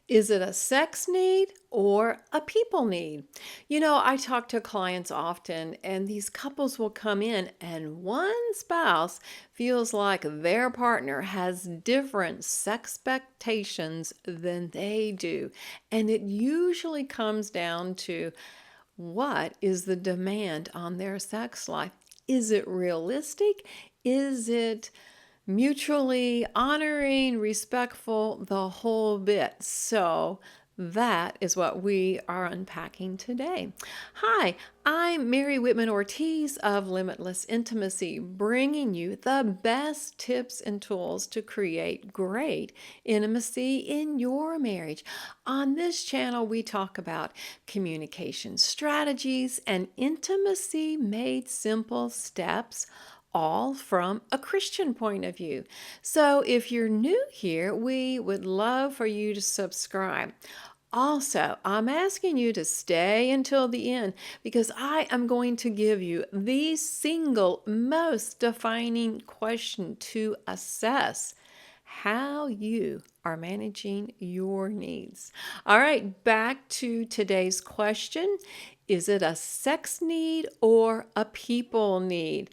Is it a sex need or a people need? I talk to clients often, and these couples will come in, and one spouse feels like their partner has different sex expectations than they do. And it usually comes down to what is the demand on their sex life? Is it realistic? Is it mutually honoring, respectful, the whole bit? So that is what we are unpacking today. Hi, I'm Mary Whitman Ortiz of Limitless Intimacy, bringing you the best tips and tools to create great intimacy in your marriage. On this channel, we talk about communication strategies and intimacy made simple steps, all from a Christian point of view. So if you're new here, we would love for you to subscribe. Also, I'm asking you to stay until the end because I am going to give you the single most defining question to assess how you are managing your needs. All right, back to today's question. Is it a sex need or a people need?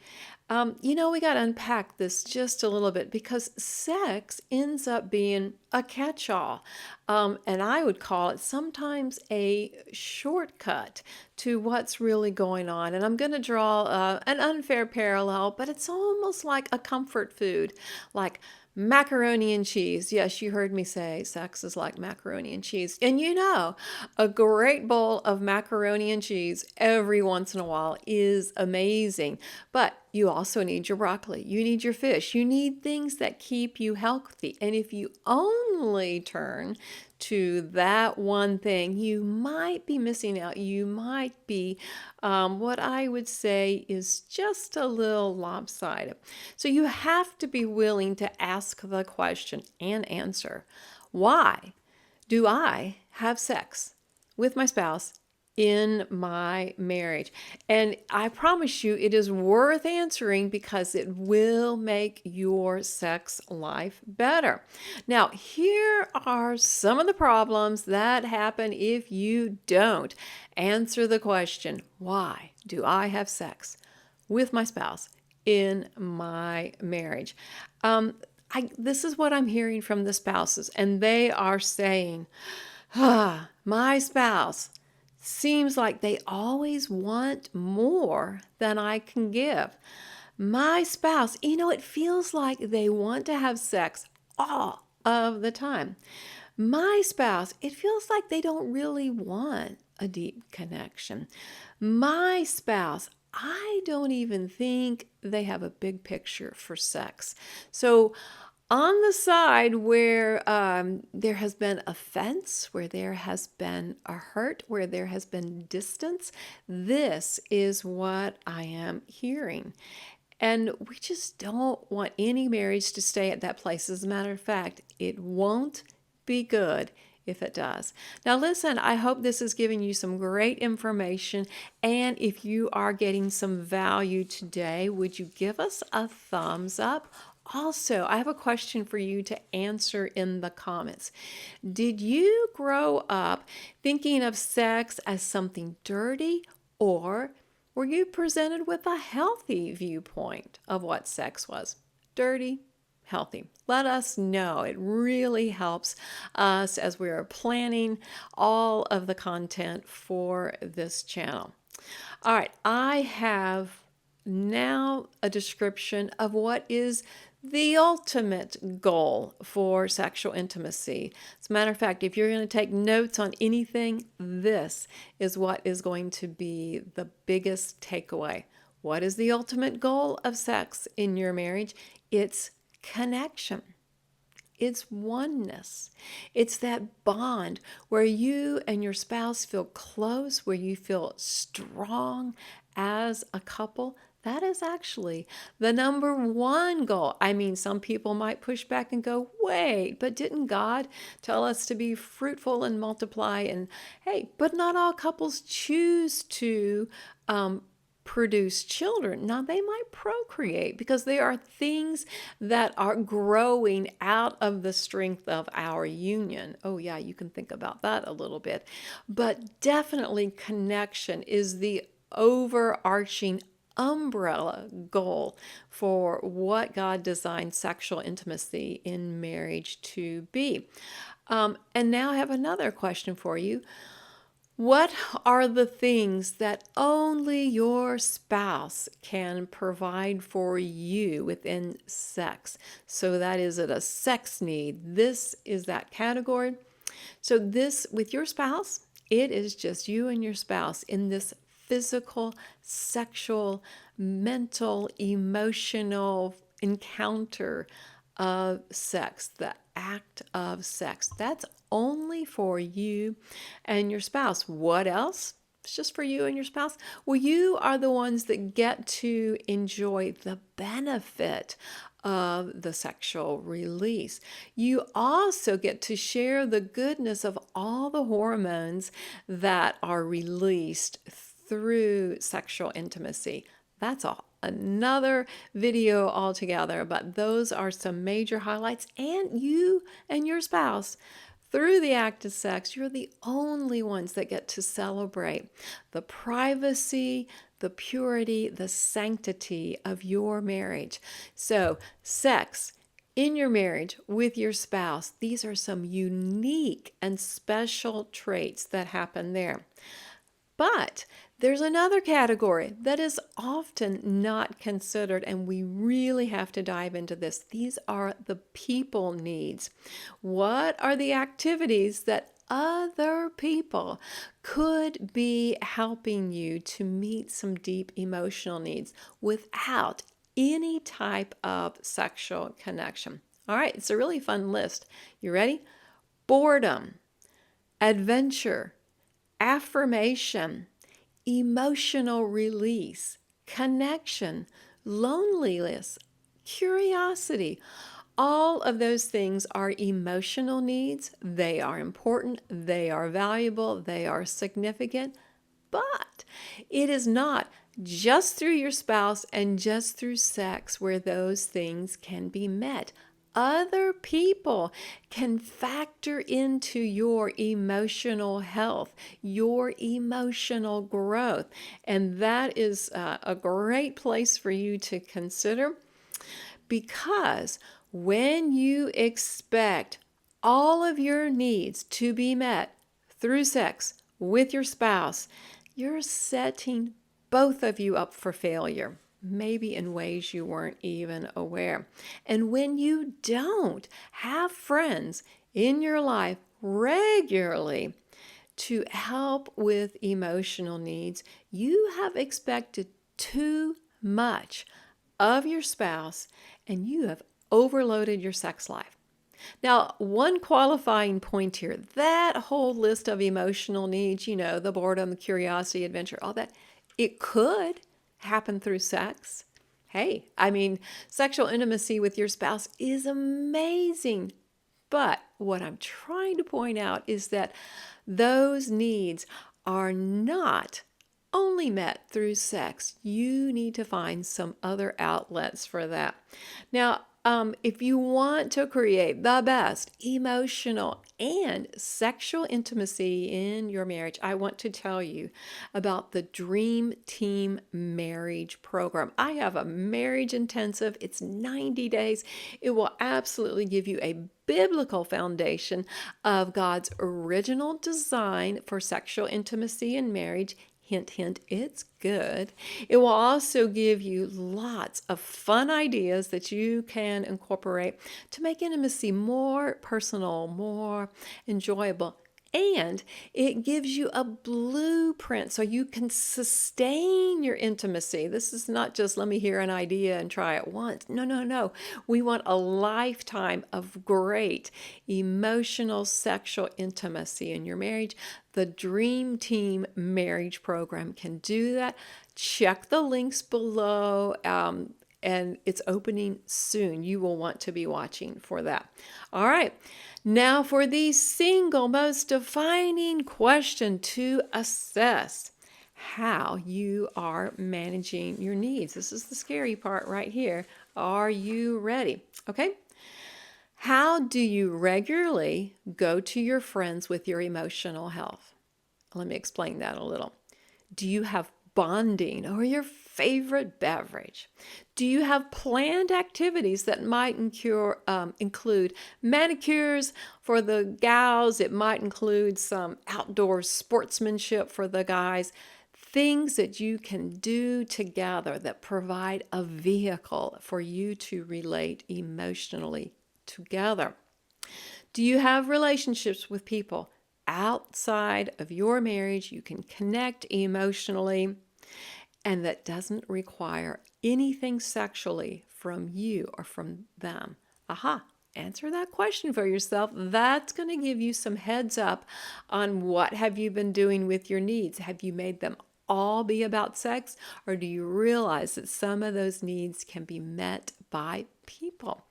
We got to unpack this just a little bit because sex ends up being a catch all. And I would call it sometimes a shortcut to what's really going on. And I'm going to draw an unfair parallel, but it's almost like a comfort food, like macaroni and cheese. Yes, you heard me say sex is like macaroni and cheese. And a great bowl of macaroni and cheese every once in a while is amazing. But you also need your broccoli. You need your fish. You need things that keep you healthy. And if you only turn to that one thing, you might be missing out. You might be what I would say is just a little lopsided. So you have to be willing to ask the question and answer, why do I have sex with my spouse in my marriage? And I promise you, it is worth answering because it will make your sex life better. Now, here are some of the problems that happen if you don't answer the question, why do I have sex with my spouse in my marriage? This is what I'm hearing from the spouses, and they are saying, my spouse seems like they always want more than I can give. My spouse, it feels like they want to have sex all of the time. My spouse, it feels like they don't really want a deep connection. My spouse, I don't even think they have a big picture for sex. So on the side where there has been offense, where there has been a hurt, where there has been distance, this is what I am hearing. And we just don't want any marriage to stay at that place. As a matter of fact, it won't be good if it does. Now, listen, I hope this is giving you some great information. And if you are getting some value today, would you give us a thumbs up? Also, I have a question for you to answer in the comments. Did you grow up thinking of sex as something dirty, or were you presented with a healthy viewpoint of what sex was? Dirty, healthy. Let us know. It really helps us as we are planning all of the content for this channel. All right, I have now a description of what is the ultimate goal for sexual intimacy. As a matter of fact, if you're going to take notes on anything, this is what is going to be the biggest takeaway. What is the ultimate goal of sex in your marriage? It's connection. It's oneness. It's that bond where you and your spouse feel close, where you feel strong as a couple. That is actually the number one goal. I mean, some people might push back and go, wait, but didn't God tell us to be fruitful and multiply? And hey, but not all couples choose to produce children. Now, they might procreate because there are things that are growing out of the strength of our union. Oh, yeah, you can think about that a little bit. But definitely, connection is the overarching umbrella goal for what God designed sexual intimacy in marriage to be. And now I have another question for you. What are the things that only your spouse can provide for you within sex? So that is it a sex need. This is that category. So this with your spouse, it is just you and your spouse in this physical, sexual, mental, emotional encounter of sex, the act of sex. That's only for you and your spouse. What else? It's just for you and your spouse. Well, you are the ones that get to enjoy the benefit of the sexual release. You also get to share the goodness of all the hormones that are released through sexual intimacy. That's another video altogether, but those are some major highlights. And you and your spouse, through the act of sex, you're the only ones that get to celebrate the privacy, the purity, the sanctity of your marriage. So, sex in your marriage with your spouse, these are some unique and special traits that happen there. But there's another category that is often not considered, and we really have to dive into this. These are the people needs. What are the activities that other people could be helping you to meet some deep emotional needs without any type of sexual connection? All right, it's a really fun list. You ready? Boredom, adventure, affirmation, emotional release, connection, loneliness, curiosity. All of those things are emotional needs. They are important, they are valuable, they are significant, but it is not just through your spouse and just through sex where those things can be met. Other people can factor into your emotional health, your emotional growth. And that is a great place for you to consider, because when you expect all of your needs to be met through sex with your spouse, you're setting both of you up for failure, maybe in ways you weren't even aware. And when you don't have friends in your life regularly to help with emotional needs, you have expected too much of your spouse and you have overloaded your sex life. Now, one qualifying point here, that whole list of emotional needs, the boredom, the curiosity, adventure, all that, it could happen through sex. Hey, sexual intimacy with your spouse is amazing. But what I'm trying to point out is that those needs are not only met through sex. You need to find some other outlets for that. Now, if you want to create the best emotional and sexual intimacy in your marriage, I want to tell you about the Dream Team Marriage Program. I have a marriage intensive. It's 90 days. It will absolutely give you a biblical foundation of God's original design for sexual intimacy in marriage. Hint, hint, it's good. It will also give you lots of fun ideas that you can incorporate to make intimacy more personal, more enjoyable. And it gives you a blueprint so you can sustain your intimacy. This is not just let me hear an idea and try it once. No. We want a lifetime of great emotional sexual intimacy in your marriage. The Dream Team Marriage Program can do that. Check the links below. And it's opening soon. You will want to be watching for that. All right. Now for the single most defining question to assess. how you are managing your needs. This is the scary part right here. Are you ready? Okay. How do you regularly go to your friends with your emotional health? Let me explain that a little. Do you have bonding or your favorite beverage? Do you have planned activities that might include manicures for the gals? It might include some outdoor sportsmanship for the guys. Things that you can do together that provide a vehicle for you to relate emotionally together. Do you have relationships with people outside of your marriage you can connect emotionally and that doesn't require anything sexually from you or from them? Aha. Answer that question for yourself. That's going to give you some heads up on what have you been doing with your needs. Have you made them all be about sex, or do you realize that some of those needs can be met by people?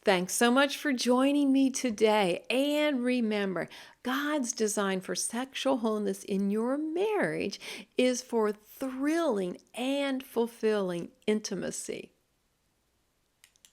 Thanks so much for joining me today. And remember, God's design for sexual wholeness in your marriage is for thrilling and fulfilling intimacy.